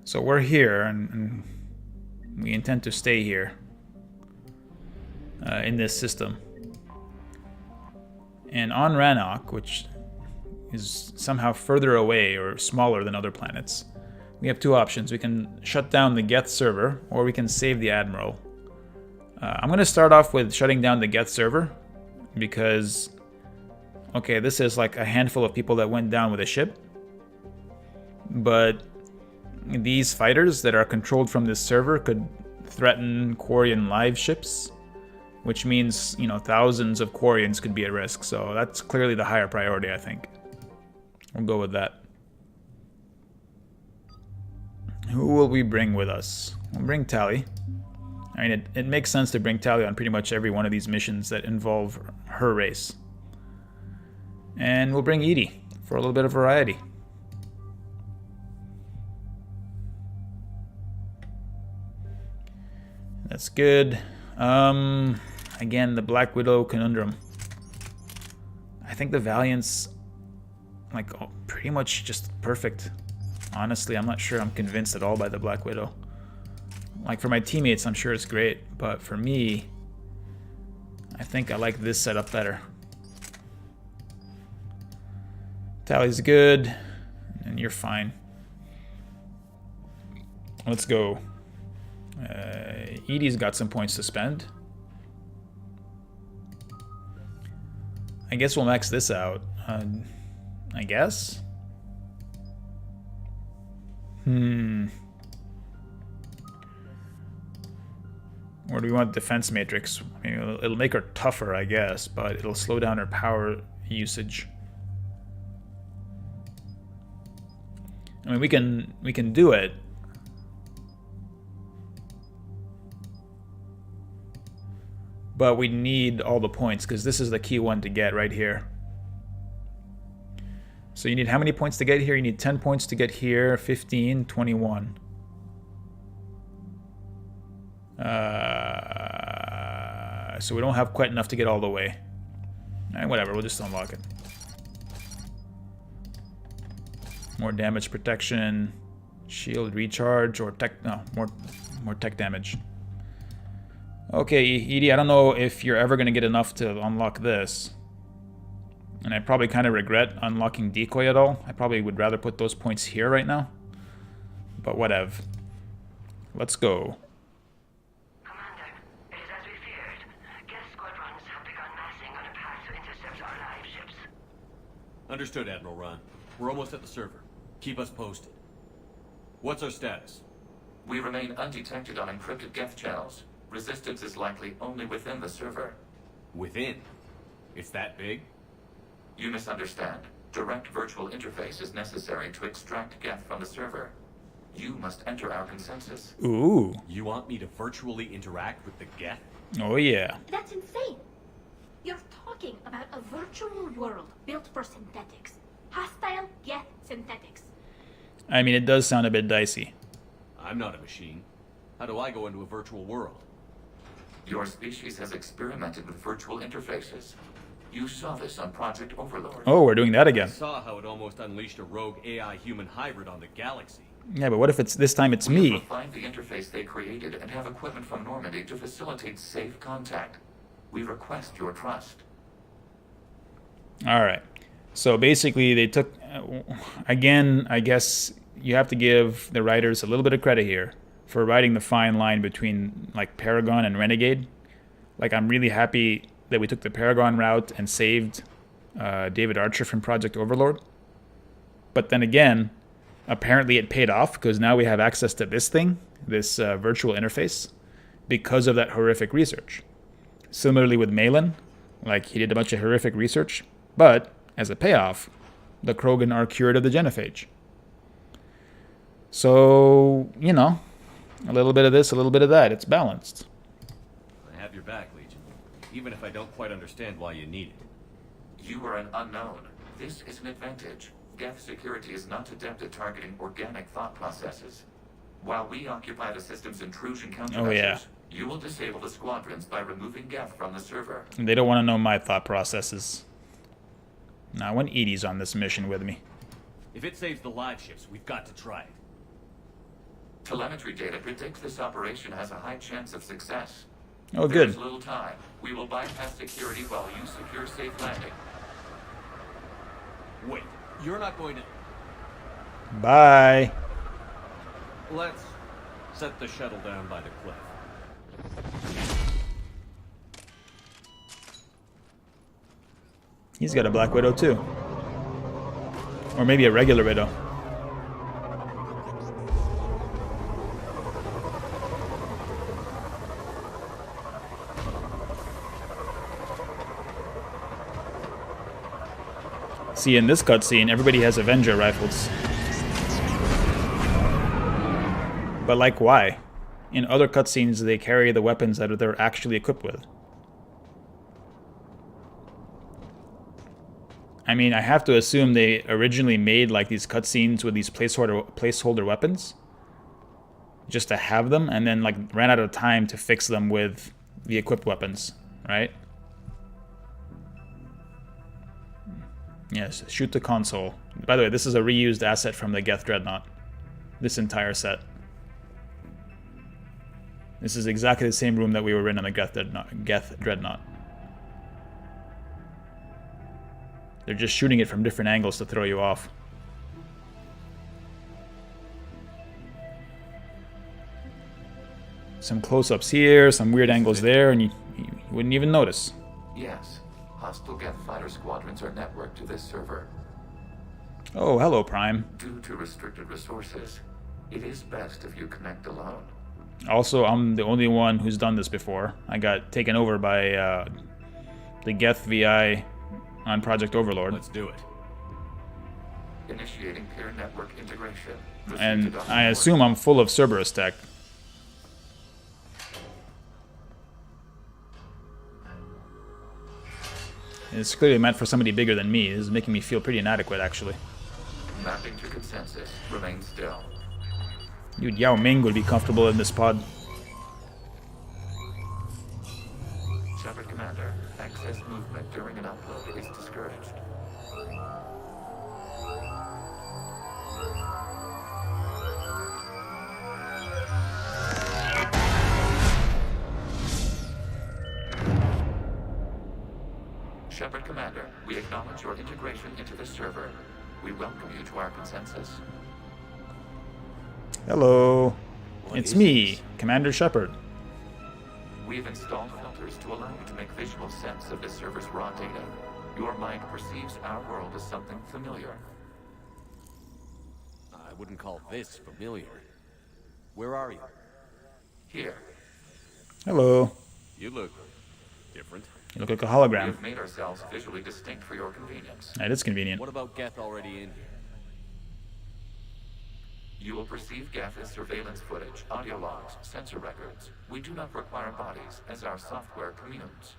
So we're here, and we intend to stay here in this system. And on Rannoch, which is somehow further away or smaller than other planets, we have two options. We can shut down the Geth server, or we can save the Admiral. I'm going to start off with shutting down the Geth server, because, okay, this is like a handful of people that went down with a ship, but these fighters that are controlled from this server could threaten Quarian live ships, which means, you know, thousands of Quarians could be at risk, so that's clearly the higher priority, I think. We'll go with that. Who will we bring with us? We'll bring Tali. I mean, it makes sense to bring Tali on pretty much every one of these missions that involve her race. And we'll bring EDI for a little bit of variety. That's good. Again, the Black Widow conundrum. I think the Valiant's like pretty much just perfect. Honestly, I'm not sure I'm convinced at all by the Black Widow. Like, for my teammates, I'm sure it's great, but for me, I think I like this setup better. Tali's good, and you're fine. Let's go. Edie's got some points to spend. I guess we'll max this out. I guess? Or do we want defense matrix? I mean, it'll make her tougher, I guess, but it'll slow down her power usage. I mean, we can do it. But we need all the points, because this is the key one to get right here. So you need how many points to get here? You need 10 points to get here, 15, 21. So we don't have quite enough to get all the way. Whatever, we'll just unlock it. More damage protection, shield recharge, or tech, no, more tech damage. Okay, Edie, I don't know if you're ever going to get enough to unlock this. And I probably kind of regret unlocking Decoy at all. I probably would rather put those points here right now. But whatever. Let's go. Commander, it is as we feared. Geth squadrons have begun massing on a path to intercept our live ships. Understood, Admiral Ron. We're almost at the server. Keep us posted. What's our status? We remain undetected on encrypted Geth channels. Resistance is likely only within the server. Within? It's that big? You misunderstand. Direct virtual interface is necessary to extract Geth from the server. You must enter our consensus. Ooh. You want me to virtually interact with the Geth? Oh yeah. That's insane. You're talking about a virtual world built for synthetics. Hostile Geth synthetics. I mean, it does sound a bit dicey. I'm not a machine. How do I go into a virtual world? Your species has experimented with virtual interfaces. You saw this on Project Overlord. Oh, we're doing that I again. saw how it almost unleashed a rogue AI-human hybrid on the galaxy. Yeah, but what if it's this time it's We have me? refined the interface they created and have equipment from Normandy to facilitate safe contact. We request your trust. All right. So basically, they took... again, I guess you have to give the writers a little bit of credit here for writing the fine line between, like, Paragon and Renegade. Like, I'm really happy that we took the Paragon route and saved David Archer from Project Overlord. But then again, apparently it paid off, because now we have access to this thing, this virtual interface, because of that horrific research. Similarly with Malin, like, he did a bunch of horrific research, but as a payoff, the Krogan are cured of the genophage. So, you know, a little bit of this, a little bit of that. It's balanced. I have your back, Legion. Even if I don't quite understand why you need it. You are an unknown. This is an advantage. Geth security is not adept at targeting organic thought processes. While we occupy the system's intrusion countermeasures, yeah. you will disable the squadrons by removing Geth from the server. They don't want to know my thought processes. Now, when Edie's on this mission with me. If it saves the live ships, we've got to try it. Telemetry data predict this operation has a high chance of success. Oh, good. There's little time. We will bypass security while you secure safe landing. Wait, you're not going to... Bye. Let's set the shuttle down by the cliff. He's got a Black Widow too. Or maybe a regular Widow. See, in this cutscene, everybody has Avenger rifles. But like, why? In other cutscenes, they carry the weapons that they're actually equipped with. I mean, I have to assume they originally made like these cutscenes with these placeholder weapons, just to have them, and then like ran out of time to fix them with the equipped weapons, right? Yes, shoot the console. By the way, this is a reused asset from the Geth Dreadnought. This entire set. This is exactly the same room that we were in on the Geth Dreadnought. They're just shooting it from different angles to throw you off. Some close-ups here, some weird angles there, and you wouldn't even notice. Yes. Hostile Geth fighter squadrons are networked to this server. Oh, hello, Prime. Due to restricted resources, it is best if you connect alone. Also, I'm the only one who's done this before. I got taken over by the Geth VI on Project Overlord. Let's do it. Initiating peer network integration. Proceed And to Dr. I Ward. assume I'm full of Cerberus tech. It's clearly meant for somebody bigger than me. This is making me feel pretty inadequate, actually. Mapping to consensus. Remain still. Dude, Yao Ming would be comfortable in this pod. Shepard Commander, access movement during an upload is discouraged. Shepard Commander, we acknowledge your integration into the server. We welcome you to our consensus. Hello. What It's is me, this? Commander Shepard. We have installed filters to allow you to make visual sense of this server's raw data. Your mind perceives our world as something familiar. I wouldn't call this familiar. Where are you? Here, Hello. You look different. You look like a we hologram. have made ourselves visually distinct for your convenience. That is convenient. What about Geth already in here? You will perceive Geth as surveillance footage, audio logs, sensor records. We do not require bodies, as our software communes.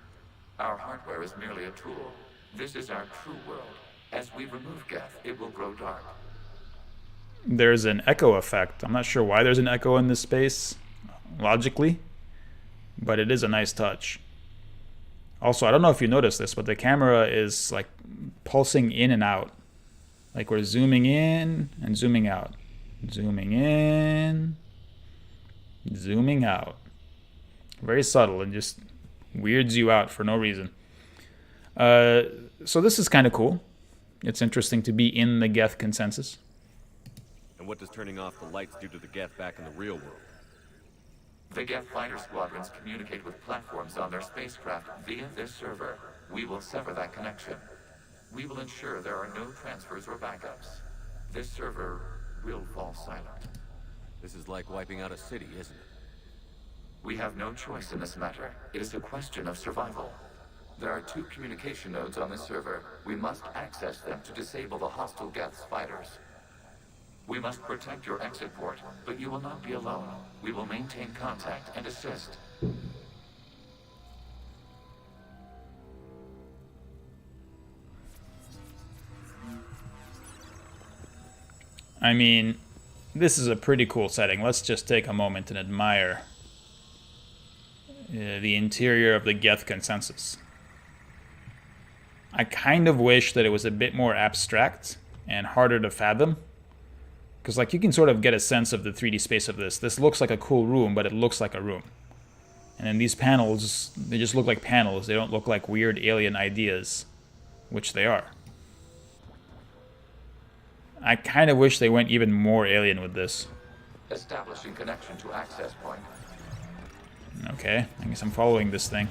Our hardware is merely a tool. This is our true world. As we remove Geth, it will grow dark. There's an echo effect. I'm not sure why there's an echo in this space, logically, but it is a nice touch. Also, I don't know if you noticed this, but the camera is like pulsing in and out. Like we're zooming in and zooming out. Zooming in, zooming out. Very subtle and just weirds you out for no reason. So this is kind of cool. It's interesting to be in the Geth consensus. And what does turning off the lights do to the Geth back in the real world? The Geth fighter squadrons communicate with platforms on their spacecraft via this server. We will sever that connection. We will ensure there are no transfers or backups. This server will fall silent. This is like wiping out a city, isn't it? We have no choice in this matter. It is a question of survival. There are 2 communication nodes on this server. We must access them to disable the hostile Geth's fighters. We must protect your exit port, but you will not be alone. We will maintain contact and assist. I mean, this is a pretty cool setting. Let's just take a moment and admire the interior of the Geth consensus. I kind of wish that it was a bit more abstract and harder to fathom, Because like you can sort of get a sense of the 3D space of this. This looks like a cool room, but it looks like a room. And then these panels, they just look like panels. They don't look like weird alien ideas, which they are. I kind of wish they went even more alien with this. Establishing connection to access point. Okay, I guess I'm following this thing.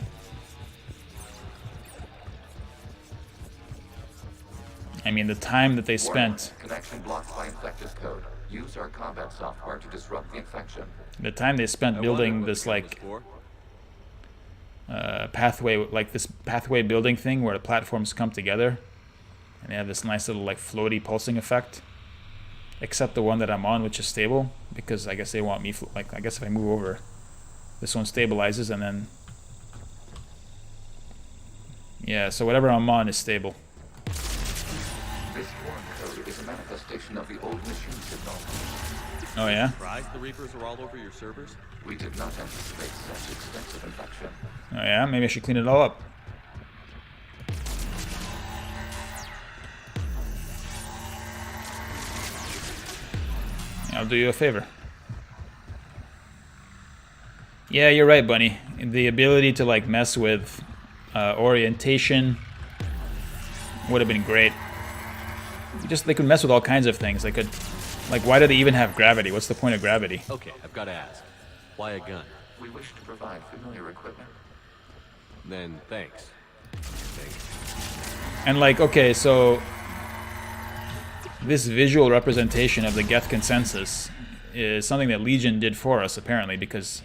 I mean, the time that they spent... Connection blocked by infected code. Use our combat software to disrupt the infection. The time they spent building this, like, pathway, like this pathway building thing where the platforms come together. And they have this nice little, like, floaty pulsing effect. Except the one that I'm on, which is stable. Because I guess they want me, like, I guess if I move over, this one stabilizes and then... Yeah, so whatever I'm on is stable. This foreign code is a manifestation of the old machine signal. Oh yeah? Surprised the Reapers are all over your servers? We did not anticipate such extensive infection. Oh yeah? Maybe I should clean it all up. I'll do you a favor. Yeah, you're right, Bunny. The ability to like mess with orientation would have been great. Just they could mess with all kinds of things. They could, like, why do they even have gravity? What's the point of gravity? Okay, I've got to ask. Why a gun? We wish to provide familiar equipment. Then thanks. And like, okay, so this visual representation of the Geth consensus is something that Legion did for us, apparently, because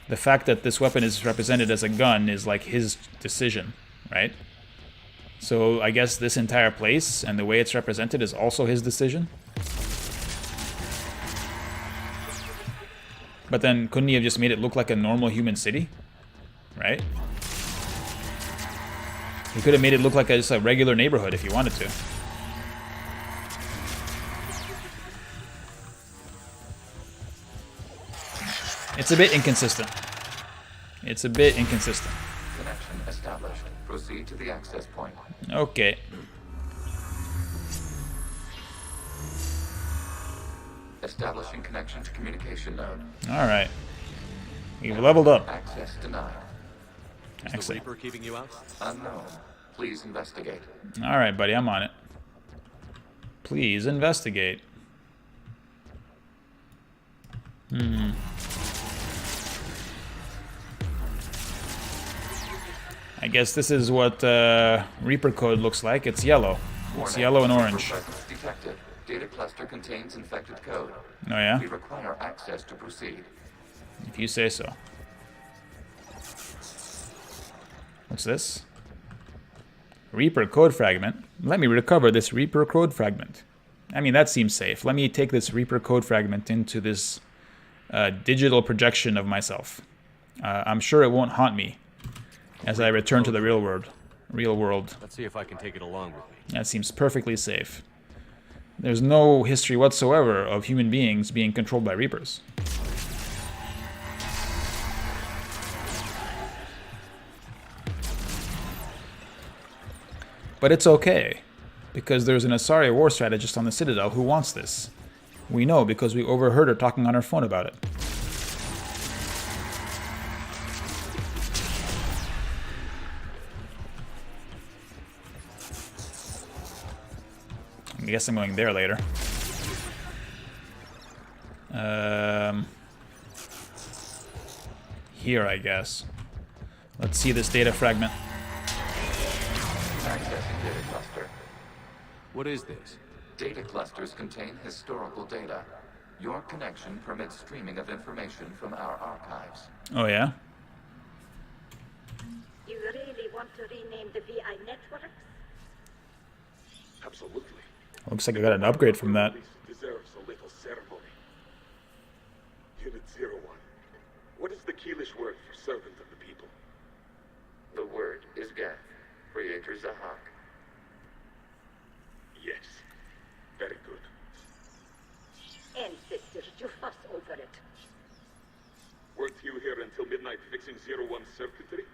the fact that this weapon is represented as a gun is like his decision, right? So I guess this entire place and the way it's represented is also his decision. But then couldn't he have just made it look like a normal human city? Right? He could have made it look like just a regular neighborhood if he wanted to. It's a bit inconsistent. It's a bit inconsistent. Connection established. Proceed to the access point. Okay. Establishing connection to communication node. Alright. We've leveled up. Access denied. Is the Excellent. Reaper keeping you out? Unknown. Please investigate. Alright, buddy, I'm on it. Please investigate. I guess this is what Reaper code looks like. It's yellow. It's Warning. yellow and orange. Server presence detected. Data cluster contains infected code. Oh yeah? We require access to proceed. If you say so. What's this? Reaper code fragment. Let me recover this Reaper code fragment. I mean, that seems safe. Let me take this Reaper code fragment into this digital projection of myself. I'm sure it won't haunt me as I return to the real world. Let's see if I can take it along with me. That seems perfectly safe. There's no history whatsoever of human beings being controlled by Reapers. But it's okay, because there's an Asari war strategist on the Citadel who wants this. We know because we overheard her talking on her phone about it. I guess I'm going there later. Here, I guess. Let's see this data fragment. Accessing data cluster. What is this? Data clusters contain historical data. Your connection permits streaming of information from our archives. Oh yeah? You really want to rename the VI networks? Absolutely. Looks like I got an upgrade from that. This deserves a little ceremony. Unit 01. What is the Keelish word for servant of the people? The word is Geth. Creator Zahak. Yes. Very good. Ancestors, you fuss over it. Weren't you here until midnight fixing 01 circuitry?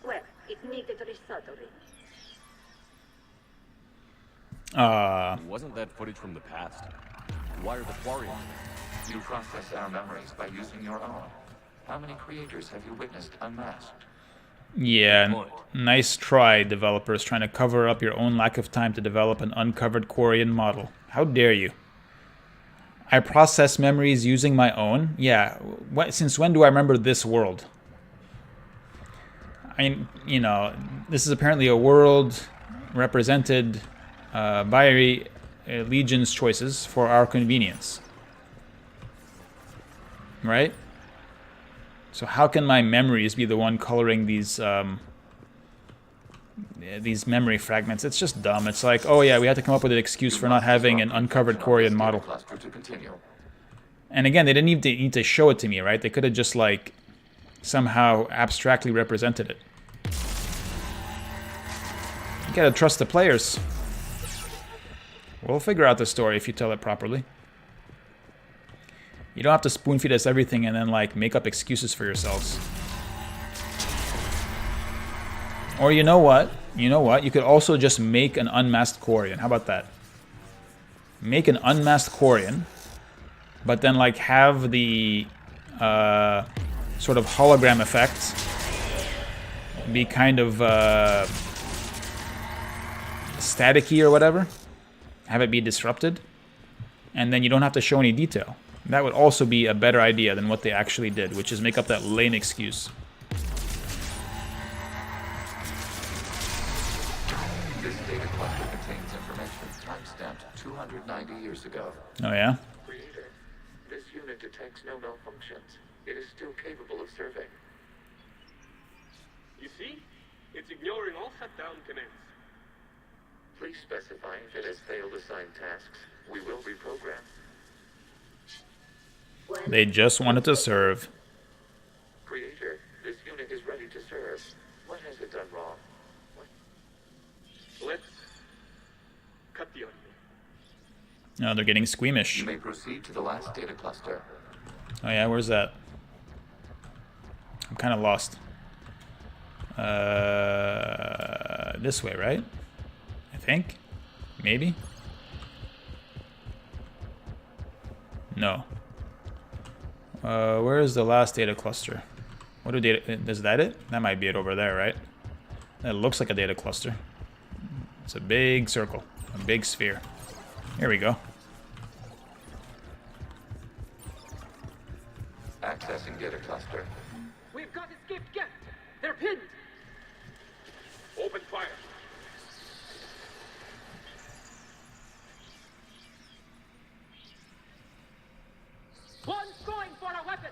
Well, it needed resoldering. Wasn't that footage from the past? Why are the Quarians? You process our memories by using your own. How many creators have you witnessed unmasked? Yeah, Point. nice try, developers, trying to cover up your own lack of time to develop an uncovered Quarian model. How dare you? I process memories using my own? Yeah, since when do I remember this world? I mean, you know, this is apparently a world represented by Legion's choices for our convenience. Right? So how can my memories be the one coloring these memory fragments? It's just dumb. It's like, oh yeah, we had to come up with an excuse for not having an uncovered Quarian model. And again, they didn't even need to show it to me, right? They could have just like somehow abstractly represented it. You gotta trust the players. We'll figure out the story if you tell it properly. You don't have to spoon feed us everything and then like make up excuses for yourselves. Or you know what? You know what? You could also just make an unmasked Quarian. How about that? Make an unmasked Quarian, but then like have the sort of hologram effect be kind of staticky or whatever. Have it be disrupted, and then you don't have to show any detail. That would also be a better idea than what they actually did, which is make up that lame excuse. This data cluster contains information timestamped 290 years ago. Oh yeah? Creator, this unit detects no malfunctions. It is still capable of serving. You see? It's ignoring all shutdown commands. Please specify if it has failed assigned tasks. We will reprogram. They just wanted to serve. Creator, this unit is ready to serve. What has it done wrong? Let's cut the audio. No, they're getting squeamish. You may proceed to the last data cluster. Oh yeah, where's that? I'm kind of lost. This way, right? I think? Maybe? No. Where is the last data cluster? What do data... Is that it? That might be it over there, right? That looks like a data cluster. It's a big circle. A big sphere. Here we go. Accessing data cluster. We've got escaped guests. They're pinned. Open fire. One's going for a weapon.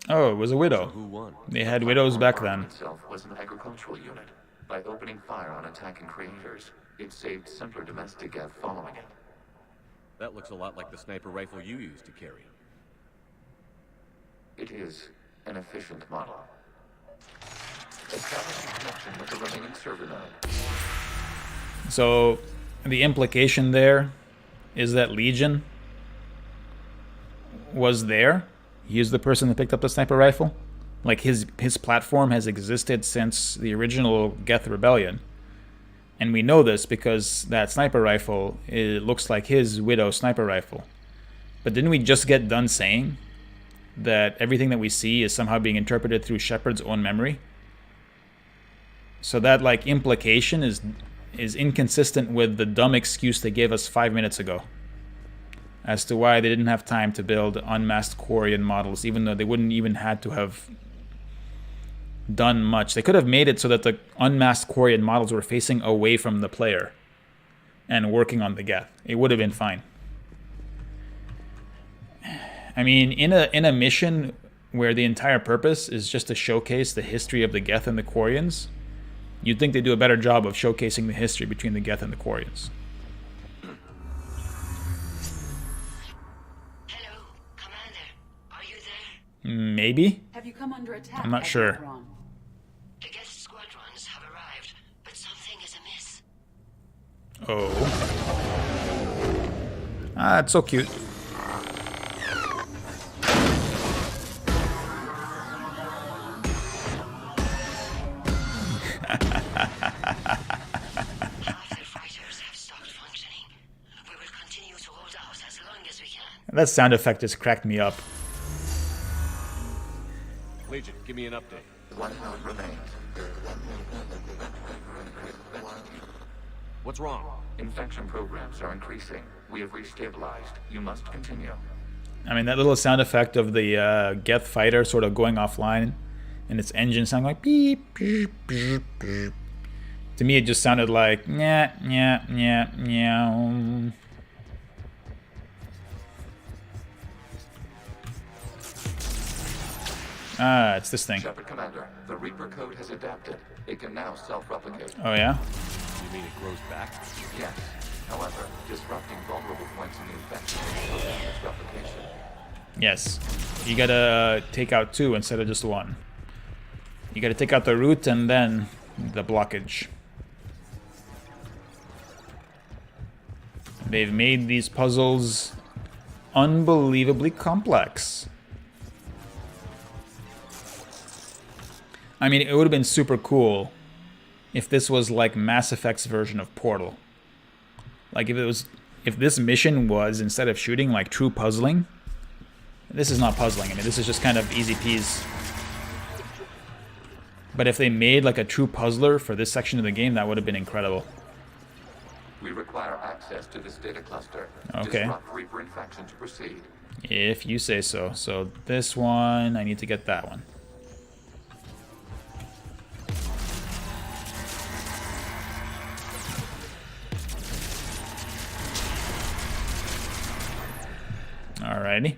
Oh, it was a widow. Who won? They had widows back then. Itself was an agricultural unit. By opening fire on attacking creators, it saved simpler domestic Geth following it. That looks a lot like the sniper rifle you used to carry. It is an efficient model. Establishing connection with the remaining server node. So, the implication there is that Legion was there. He is the person that picked up the sniper rifle. Like his platform has existed since the original Geth Rebellion. And we know this because that sniper rifle, it looks like his Widow sniper rifle. But didn't we just get done saying that everything that we see is somehow being interpreted through Shepard's own memory? So that like implication is inconsistent with the dumb excuse they gave us 5 minutes ago as to why they didn't have time to build unmasked Quarian models, even though they wouldn't even had to have done much. They could have made it so that the unmasked Quarian models were facing away from the player and working on the Geth. It would have been fine. I mean, in a mission where the entire purpose is just to showcase the history of the Geth and the Quarians, you'd think they do a better job of showcasing the history between the Geth and the Quarians. Hello, Commander. Are you there? Maybe? Have you come under attack? I'm not sure. Ron? The guest squadrons have arrived, but something is amiss. Oh. Ah, it's so cute. Half their fighters have stopped functioning. That sound effect just cracked me up. Legion, give me an update. One node remains. What's wrong? Infection programs are increasing. We have restabilized. You must continue. I mean, that little sound effect of the Geth fighter sort of going offline and its engine sounding like beep, beep, beep, beep. To me, it just sounded like nya, nya, nya, nya. Ah, it's this thing. Shepard Commander, the Reaper code has adapted. It can now self-replicate. Oh, yeah? You mean it grows back? Yes. However, disrupting vulnerable points in the infection will slow down its replication. Yes. You gotta take out 2 instead of just 1. You gotta take out the root and then the blockage. They've made these puzzles unbelievably complex. I mean, it would have been super cool if this was like Mass Effect's version of Portal. Like if this mission was, instead of shooting, like true puzzling. This is not puzzling. I mean, this is just kind of easy peas. But if they made like a true puzzler for this section of the game, that would have been incredible. We require access to this data cluster. Okay. Disrupt Reaper infection to proceed. If you say so. So this one, I need to get that one. Alrighty.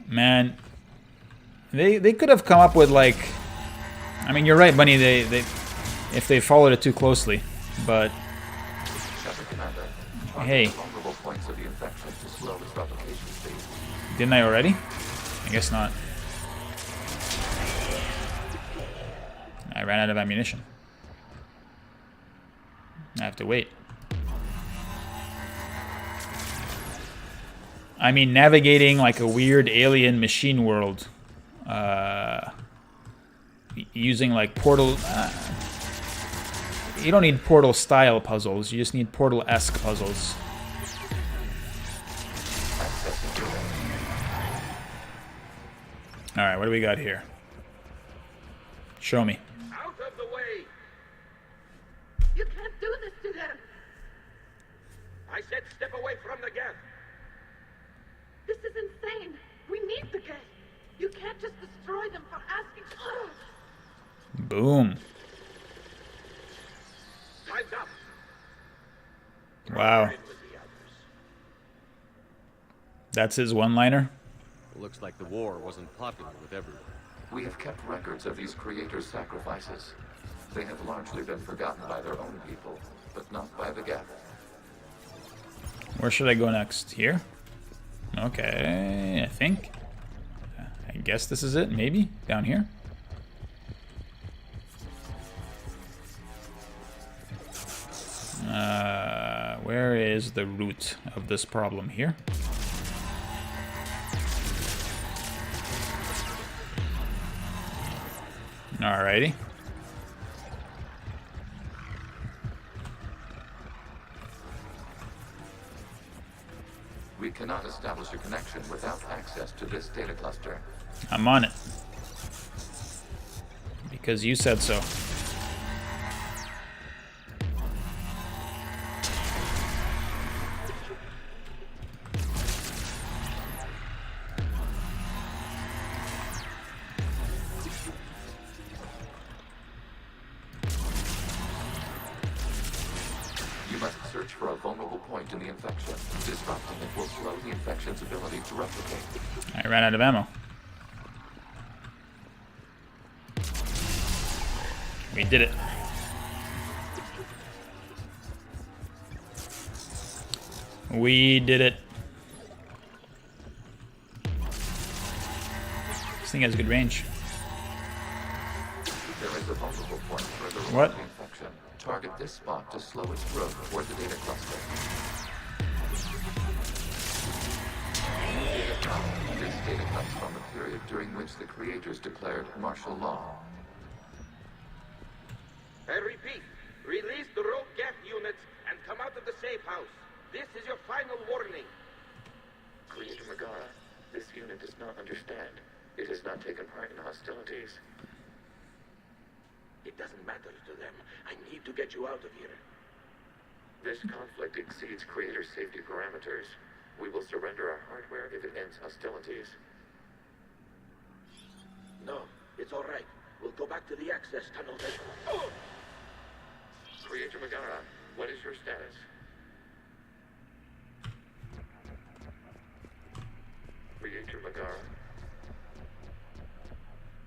Man, they could have come up with like, I mean, you're right, Bunny. They if they followed it too closely, but Shepard Commander, hey, the vulnerable points of the infection to slow its replication speed. didn't I already? I guess not. I ran out of ammunition. I have to wait. I mean, navigating like a weird alien machine world, using like Portal. You don't need Portal-style puzzles. You just need Portal-esque puzzles. All right, what do we got here? Show me. Out of the way! You can't do this to them. I said step away from the Geth. This is insane. We need the Geth. You can't just destroy them for asking. Boom. Time's up. Wow. In with the others. That's his one-liner? Looks like the war wasn't popular with everyone. We have kept records of these creators' sacrifices. They have largely been forgotten by their own people, but not by the Geth. Where should I go next? Here? Okay, I think. I guess this is it, maybe? Down here? Where is the root of this problem here? Alrighty. We cannot establish a connection without access to this data cluster. I'm on it. Because you said so. You must search for a vulnerable point in the infection. Disrupting it will slow the infection's ability to replicate. I ran out of ammo. We did it. We did it. This thing has good range. There is a vulnerable point further What? along the infection. Target this spot to slow its growth toward the data cluster. This data comes from the period during which the creators declared martial law. I repeat, release the rogue Geth units and come out of the safe house. This is your final warning. Creator Megara, this unit does not understand. It has not taken part in hostilities. It doesn't matter to them. I need to get you out of here. This conflict exceeds Creator's safety parameters. We will surrender our hardware if it ends hostilities. No, it's all right. We'll go back to the access tunnel then. Oh! Creator Megara, what is your status? Creator Megara.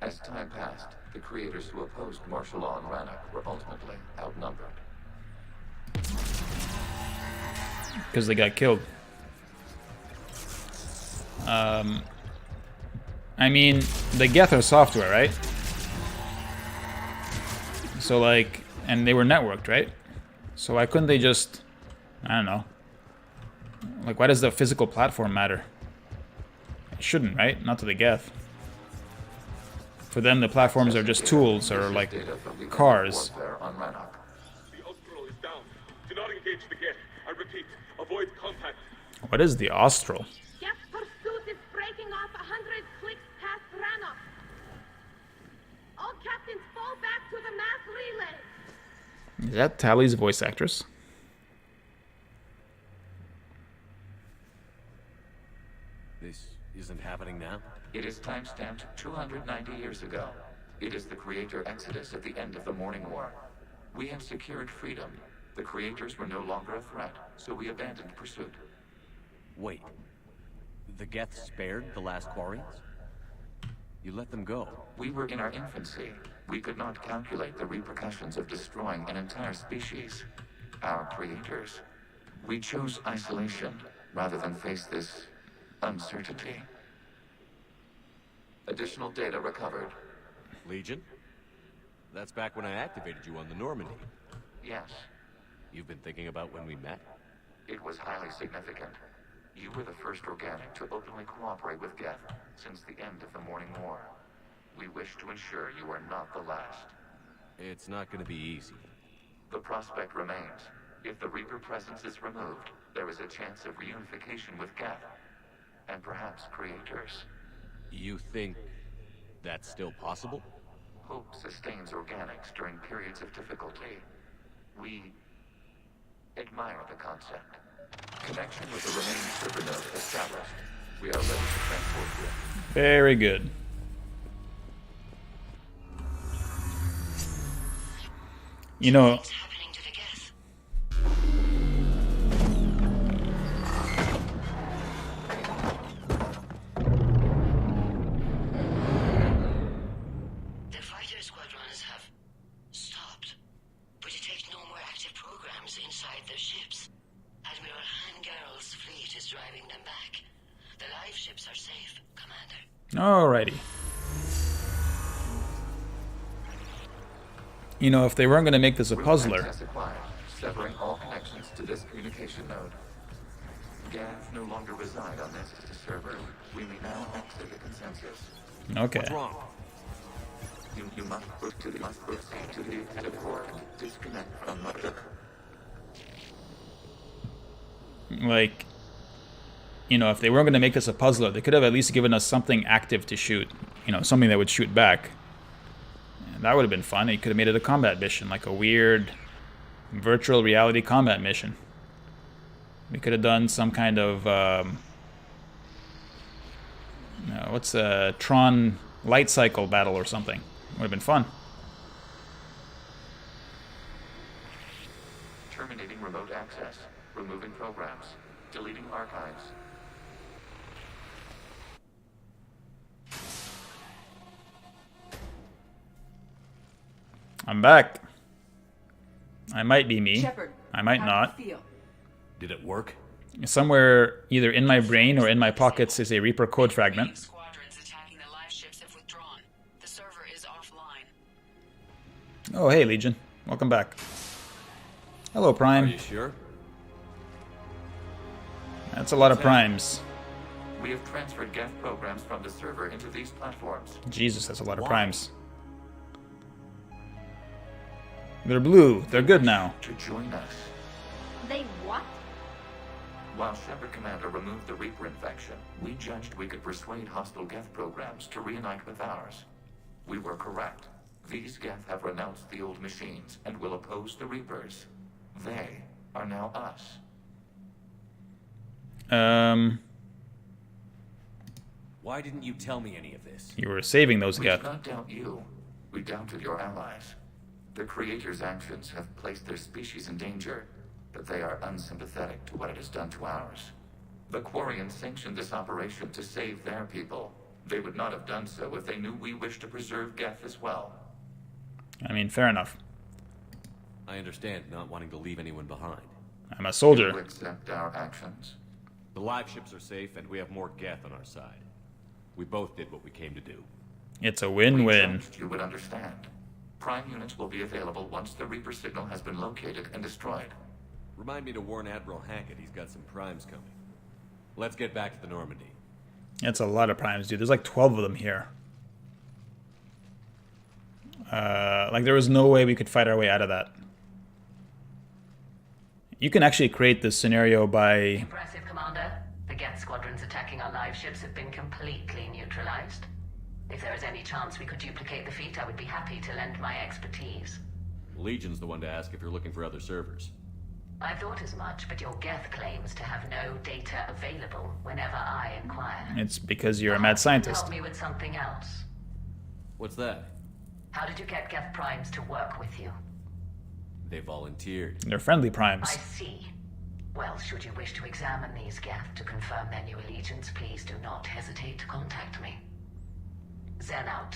As time passed, the creators who opposed martial law in Rannoch were ultimately outnumbered. Because they got killed. I mean, the Geth are software, right? So like, and they were networked, right? So why couldn't they just, I don't know. Like, why does the physical platform matter? It shouldn't, right? Not to the Geth. For them, the platforms are just tools or like cars. Warfare on Rannoch. The Austral is down. Do not engage the Geth. I repeat, avoid contact. What is the Austral? Geth pursuit is breaking off 100 clicks past Rannoch. All captains fall back to the mass relay. Is that Tally's voice actress? This isn't happening now? It is timestamped 290 years ago. It is the Creator Exodus at the end of the Morning War. We had secured freedom. The Creators were no longer a threat, so we abandoned pursuit. Wait. The Geth spared the last Quarians? You let them go. We were in our infancy. We could not calculate the repercussions of destroying an entire species. Our creators. We chose isolation rather than face this uncertainty. Additional data recovered. Legion? That's back when I activated you on the Normandy. Yes, You've been thinking about when we met? it was highly significant. You were the first organic to openly cooperate with Geth since the end of the Morning War. We wish to ensure you are not the last. It's not gonna be easy. The prospect remains. If the Reaper presence is removed, there is a chance of reunification with Geth. And perhaps creators. You think that's still possible? Hope sustains organics during periods of difficulty. We admire the concept. Connection with the remaining server node established. We are ready to transport you. Very good. You know, What's happening to the Geth? The fighter squadrons have stopped, but it takes no more active programs inside their ships. Admiral Hangarl's fleet is driving them back. The live ships are safe, Commander. alrighty. You know, if they weren't going to make this a Root puzzler, access acquired, severing all connections to this communication node. Geth no longer reside on this server. We may now exit the consensus. okay. What's wrong? You must proceed to the exit port. Disconnect from mother. Like, you know, if they weren't going to make this a puzzler, they could have at least given us something active to shoot. You know, something that would shoot back. And that would have been fun. They could have made it a combat mission, like a weird virtual reality combat mission. We could have done some kind of, what's a Tron light cycle battle or something. Would have been fun. Terminating remote access. Removing programs. Deleting archives. I'm back. I might be me. Shepard, I might how not. do you feel? Did it work? Somewhere, either in my brain or in my pockets, is a Reaper code fragment. Squadrons attacking the live ships have withdrawn. The server is offline. Oh, hey, Legion. Welcome back. Hello, Are Prime. you sure? That's a lot of primes. We have transferred Geth programs from the server into these platforms. Jesus, that's a lot of Why? primes. They're blue. They're good now. To join us. They what? While Shepard Commander removed the Reaper infection, we judged we could persuade hostile Geth programs to reunite with ours. We were correct. These Geth have renounced the old machines and will oppose the Reapers. They are now us. Why didn't you tell me any of this? You were saving those We did Geth. not doubt you. We doubted your allies. The Creator's actions have placed their species in danger, but they are unsympathetic to what it has done to ours. The Quarians sanctioned this operation to save their people. They would not have done so if they knew we wished to preserve Geth as well. I mean, fair enough. I understand not wanting to leave anyone behind. I'm a You soldier. accept our actions. The live ships are safe, and we have more Geth on our side. We both did what we came to do. It's a We win-win. judged you would understand. Prime units will be available once the Reaper signal has been located and destroyed. Remind me to warn Admiral Hackett he's got some primes coming. Let's get back to the Normandy. That's a lot of primes, dude. There's like 12 of them here. Like, there was no way we could fight our way out of that. You can actually create this scenario by... Impressive, Commander. The Geth squadrons attacking our live ships have been completely neutralized. If there is any chance we could duplicate the feat, I would be happy to lend my expertise. Legion's the one to ask if you're looking for other servers. I thought as much, but your Geth claims to have no data available whenever I inquire. It's because you're a mad Perhaps you can scientist. Help me with something else. What's that? How did you get Geth primes to work with you? They volunteered. They're friendly I primes. see. Well, should you wish to examine these Geth to confirm their new allegiance, please do not hesitate to contact me. Zen out.